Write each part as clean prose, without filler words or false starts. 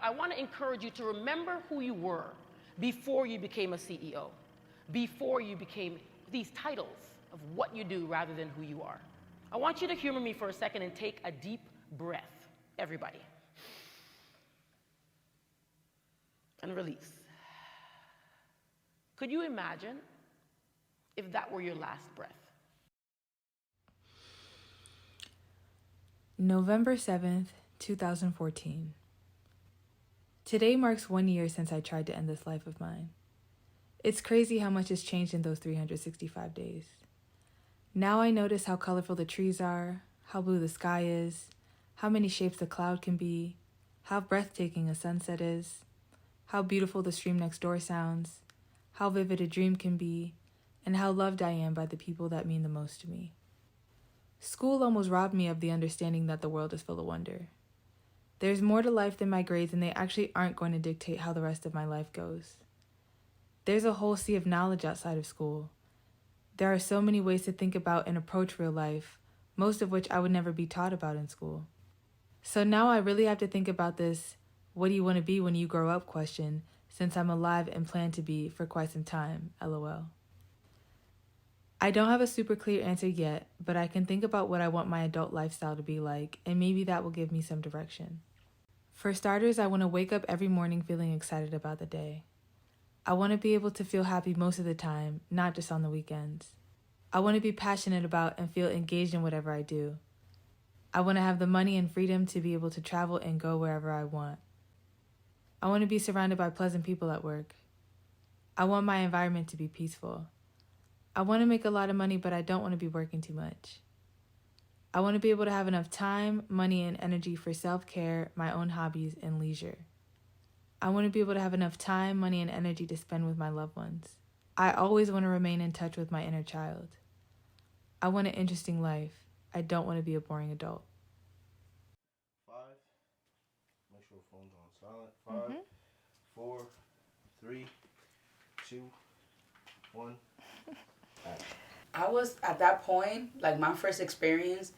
I want to encourage you to remember who you were before you became a CEO, before you became these titles of what you do rather than who you are. I want you to humor me for a second and take a deep breath, everybody. And release. Could you imagine if that were your last breath? November 7th, 2014. Today marks 1 year since I tried to end this life of mine. It's crazy how much has changed in those 365 days. Now I notice how colorful the trees are, how blue the sky is, how many shapes a cloud can be, how breathtaking a sunset is, how beautiful the stream next door sounds, how vivid a dream can be, and how loved I am by the people that mean the most to me. School almost robbed me of the understanding that the world is full of wonder. There's more to life than my grades, and they actually aren't going to dictate how the rest of my life goes. There's a whole sea of knowledge outside of school. There are so many ways to think about and approach real life, most of which I would never be taught about in school. So now I really have to think about this "what do you want to be when you grow up" question, since I'm alive and plan to be for quite some time, LOL. I don't have a super clear answer yet, but I can think about what I want my adult lifestyle to be like, and maybe that will give me some direction. For starters, I want to wake up every morning feeling excited about the day. I want to be able to feel happy most of the time, not just on the weekends. I want to be passionate about and feel engaged in whatever I do. I want to have the money and freedom to be able to travel and go wherever I want. I want to be surrounded by pleasant people at work. I want my environment to be peaceful. I want to make a lot of money, but I don't want to be working too much. I want to be able to have enough time, money, and energy for self-care, my own hobbies, and leisure. I want to be able to have enough time, money, and energy to spend with my loved ones. I always want to remain in touch with my inner child. I want an interesting life. I don't want to be a boring adult. 5. Make sure phone's on silent. 5, 4, 3, 2, 1. I was at that point, like my first experience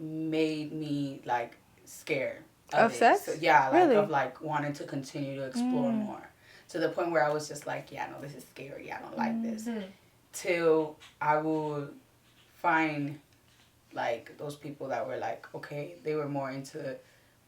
made me like scared of sex. So, yeah, like really? Of like wanting to continue to explore more, to the point where I was just like, yeah, no, this is scary. I don't like this. Till I would find like those people that were like, okay, they were more into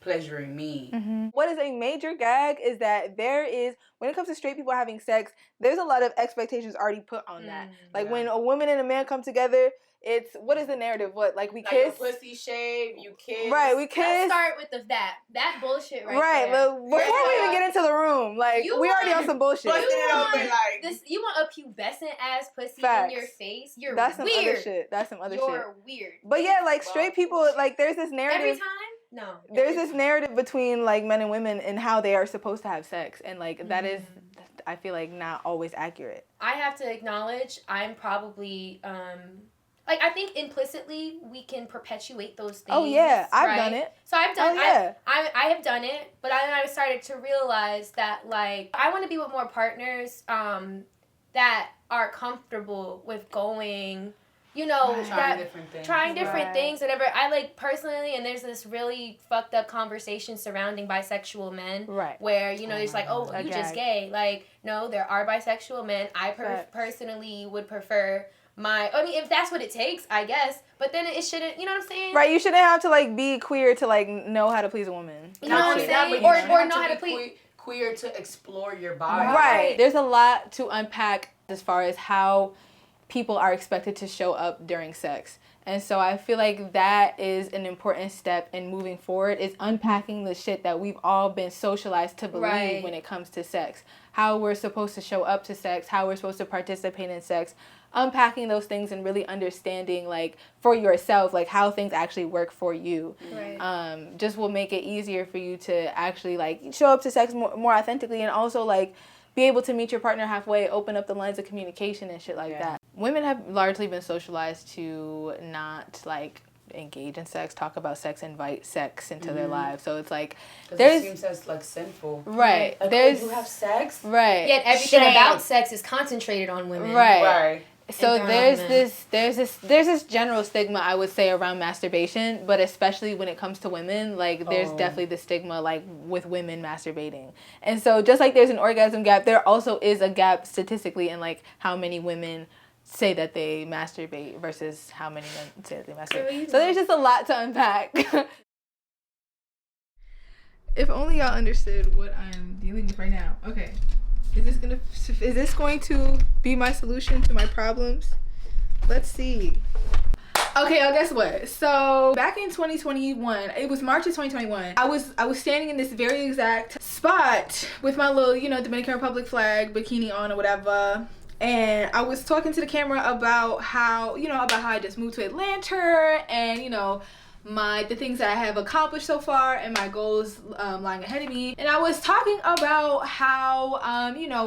pleasuring me. What is a major gag is that there is, when it comes to straight people having sex, there's a lot of expectations already put on that. Like when a woman and a man come together, it's, what is the narrative? What, like we Like kiss? your pussy shave, you kiss. Right, we kiss. Let's start with that bullshit right right, there. but before we even get into the room, like we already on some bullshit. Busting it open like this. You want a pubescent ass pussy Facts. in your face? You're That's some weird. other shit. That's some other shit. You're weird. But yeah, like straight people, like there's this narrative. Every time? No. There's this narrative between like men and women and how they are supposed to have sex, and like that is, I feel like, not always accurate. I have to acknowledge I'm probably like I think implicitly we can perpetuate those things. Oh yeah, I've right? done it. So I've done. Oh, yeah. I have done it, but I started to realize that like I want to be with more partners that are comfortable with going. You know, trying different things, whatever. I like personally, and there's this really fucked up conversation surrounding bisexual men, right? Where you know, it's like, oh, you just gay. Like, no, there are bisexual men. I personally would prefer I mean, if that's what it takes, I guess. But then it shouldn't. You know what I'm saying? Right. You shouldn't have to like be queer to like know how to please a woman. You know what I'm saying? Or know how to please. Queer to explore your body. Right. There's a lot to unpack as far as how people are expected to show up during sex. And so I feel like that is an important step in moving forward, is unpacking the shit that we've all been socialized to believe when it comes to sex. How we're supposed to show up to sex, how we're supposed to participate in sex, unpacking those things and really understanding like for yourself, like how things actually work for you. Just will make it easier for you to actually like show up to sex more authentically, and also like be able to meet your partner halfway, open up the lines of communication and shit like that. Women have largely been socialized to not like engage in sex, talk about sex, invite sex into their lives. So it's like it seems as like sinful. Right. Like, you have sex? Right. Yet everything about sex is concentrated on women. Right. So there's this general stigma, I would say, around masturbation, but especially when it comes to women, like there's definitely the stigma like with women masturbating. And so just like there's an orgasm gap, there also is a gap statistically in like how many women say that they masturbate versus how many men say that they masturbate. So there's just a lot to unpack. If only y'all understood what I'm dealing with right now. Okay. Is this going to be my solution to my problems? Let's see. Okay, y'all, guess what? So back in 2021, it was March of 2021. I was standing in this very exact spot with my little, Dominican Republic flag bikini on or whatever. And I was talking to the camera about how, about how I just moved to Atlanta and, the things that I have accomplished so far and my goals lying ahead of me. And I was talking about how,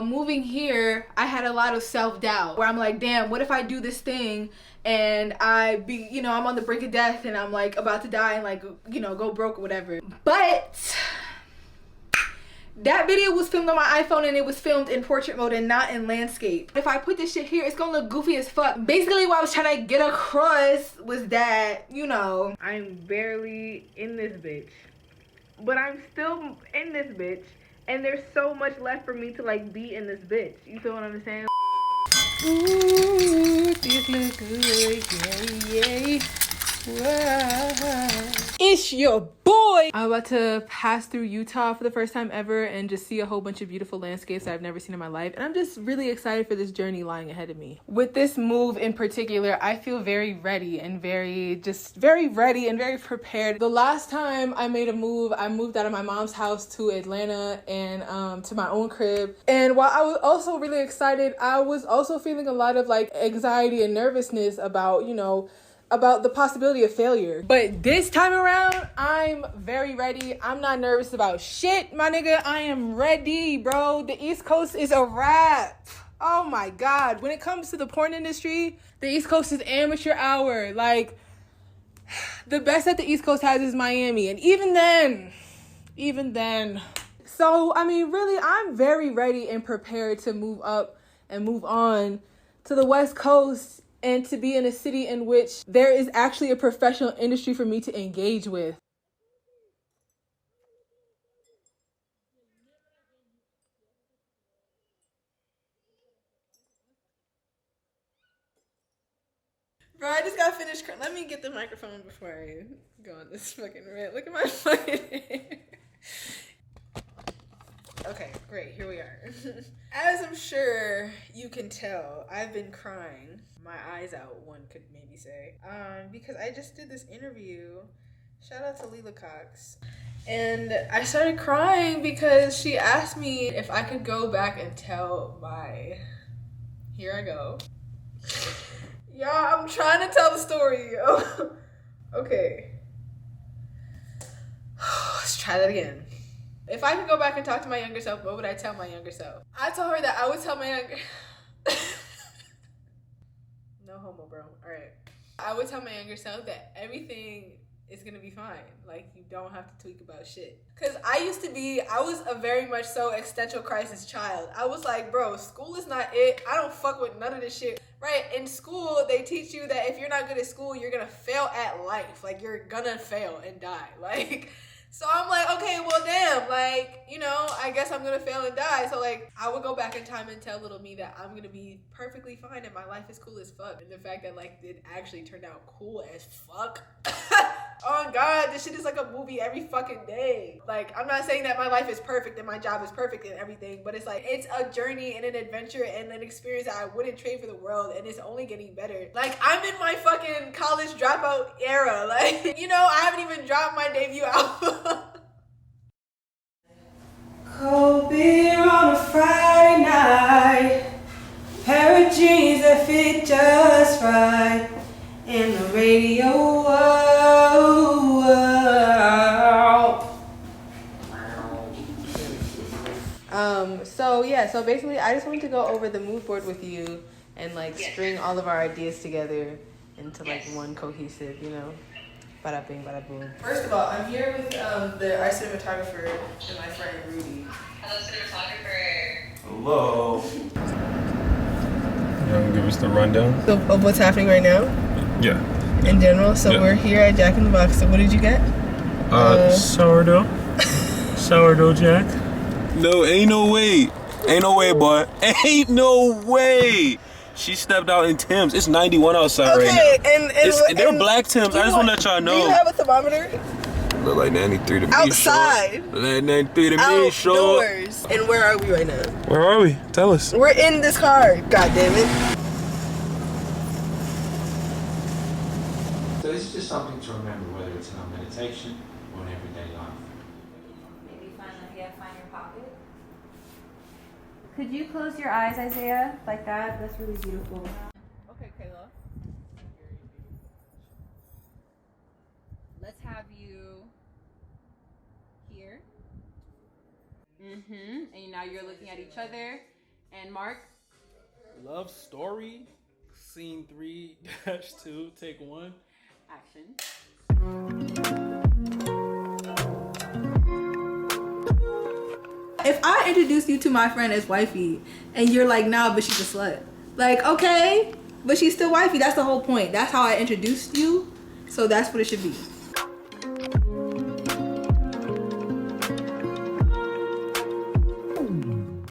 moving here, I had a lot of self-doubt where I'm like, damn, what if I do this thing and I'm on the brink of death and I'm like about to die and like, go broke or whatever. But that video was filmed on my iPhone and it was filmed in portrait mode and not in landscape. If I put this shit here, it's gonna look goofy as fuck. Basically what I was trying to get across was that, I'm barely in this bitch. But I'm still in this bitch. And there's so much left for me to like be in this bitch. You feel what I'm saying? Ooh, this look good, yeah. Whoa. It's your boy! I'm about to pass through Utah for the first time ever and just see a whole bunch of beautiful landscapes that I've never seen in my life. And I'm just really excited for this journey lying ahead of me. With this move in particular, I feel very ready and very prepared. The last time I made a move, I moved out of my mom's house to Atlanta and to my own crib. And while I was also really excited, I was also feeling a lot of like anxiety and nervousness about, about the possibility of failure. But this time around, I'm very ready. I'm not nervous about shit, my nigga. I am ready, bro. The East Coast is a wrap. Oh my God. When it comes to the porn industry, the East Coast is amateur hour. Like, the best that the East Coast has is Miami. And even then. So, I mean, really, I'm very ready and prepared to move up and move on to the West Coast and to be in a city in which there is actually a professional industry for me to engage with. Bro, I just got finished. Let me get the microphone before I go on this fucking rant. Look at my fucking hair. Okay, great. Here we are. As I'm sure you can tell, I've been crying my eyes out, one could maybe say, because I just did this interview. Shout out to Leela Cox. And I started crying because she asked me if I could go back and tell here I go. Y'all, I'm trying to tell the story, yo. Okay. Let's try that again. If I could go back and talk to my younger self, what would I tell my younger self? I told her that I would tell my younger... No homo, bro. All right. I would tell my younger self that everything is gonna be fine. Like, you don't have to tweak about shit. Cause I was a very much so existential crisis child. I was like, bro, school is not it. I don't fuck with none of this shit. Right? In school, they teach you that if you're not good at school, you're gonna fail at life. Like, you're gonna fail and die. Like... So I'm like, okay, well, damn, like, I guess I'm gonna fail and die. So, like, I would go back in time and tell little me that I'm gonna be perfectly fine and my life is cool as fuck. And the fact that, like, it actually turned out cool as fuck. Oh, God, this shit is like a movie every fucking day. Like, I'm not saying that my life is perfect and my job is perfect and everything, but it's like, it's a journey and an adventure and an experience that I wouldn't trade for the world, and it's only getting better. Like, I'm in my fucking college dropout era. Like, I haven't even dropped my debut album. Cold beer on a Friday night, pair of jeans that fit just right, and the radio. So basically I just wanted to go over the mood board with you and like string all of our ideas together into like one cohesive, bada bing, bada boom. First of all, I'm here with our cinematographer and my friend Rudy. Hello, cinematographer. Hello. Give us the rundown. Of what's happening right now? Yeah. In general. So Yeah. we're here at Jack in the Box. So what did you get? Sourdough. Sourdough Jack. No, ain't no way. Ain't no way, boy. Ain't no way. She stepped out in Tim's. It's 91 outside right now. Okay, they're black Tim's. I just want to let y'all know. Do you have a thermometer? Look like 93 to me. Outside. Look like 93 to me, short. Outdoors. And where are we right now? Where are we? Tell us. We're in this car. God damn it. So this is just something to remember, whether it's in our meditation or in everyday life. Maybe find your pocket. Could you close your eyes, Isaiah, like that? That's really beautiful. Okay, Kayla. Let's have you here. And now you're looking at each other. And Mark. Love story, scene 3-2, take 1. Action. If I introduce you to my friend as wifey and you're like, nah, but she's a slut. Like, okay, but she's still wifey. That's the whole point. That's how I introduced you. So that's what it should be.